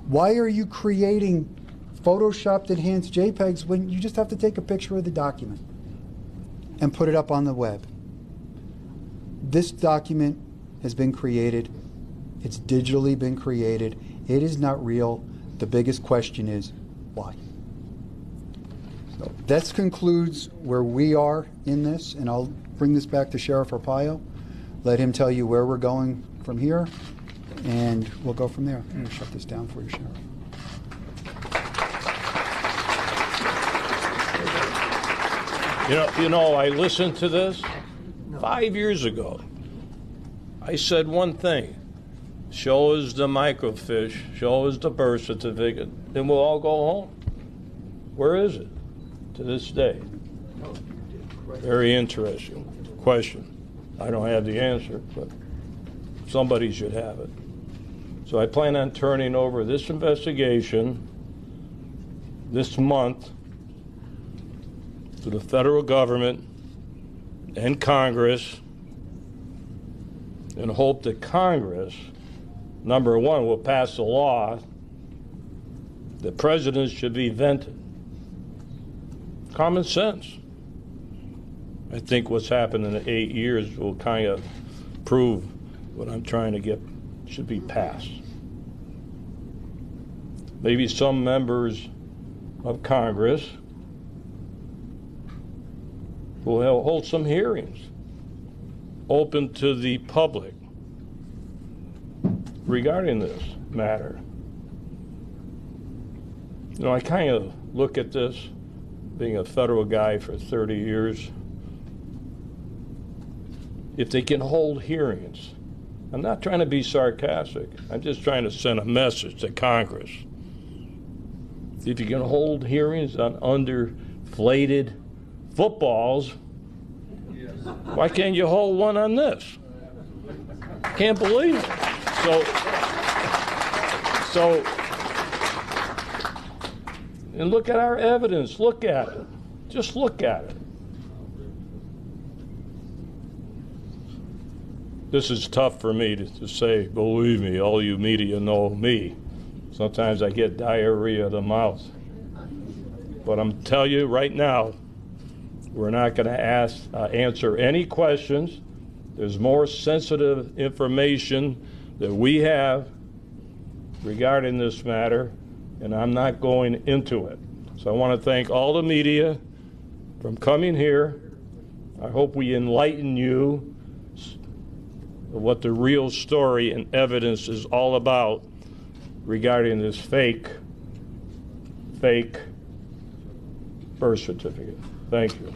Why are you creating Photoshopped enhanced JPEGs when you just have to take a picture of the document and put it up on the web? This document has been created. It's digitally been created. It is not real. The biggest question is, why? So that concludes where we are in this, and I'll bring this back to Sheriff Arpaio, let him tell you where we're going from here, and we'll go from there. I'm going to shut this down for you, Sheriff. You know, I listened to this 5 years ago. I said one thing: show us the microfiche, show us the birth certificate, then we'll all go home. Where is it to this day? Very interesting question. I don't have the answer, but somebody should have it. So I plan on turning over this investigation this month to the federal government and Congress, and hope that Congress, number one, will pass a law that presidents should be vented. Common sense. I think what's happened in the 8 years will kind of prove what I'm trying to get should be passed. Maybe some members of Congress will hold some hearings open to the public regarding this matter. You know, I kind of look at this, being a federal guy for 30 years, if they can hold hearings. I'm not trying to be sarcastic. I'm just trying to send a message to Congress. If you can hold hearings on underflated footballs, why can't you hold one on this? Can't believe it. So, and look at our evidence. Look at it. Just look at it. this is tough for me to say, believe me, all you media know me. Sometimes I get diarrhea of the mouth. But I'm telling you right now, we're not going to answer any questions. There's more sensitive information that we have regarding this matter, and I'm not going into it. So I want to thank all the media for coming here. I hope we enlighten you of what the real story and evidence is all about regarding this fake birth certificate. Thank you.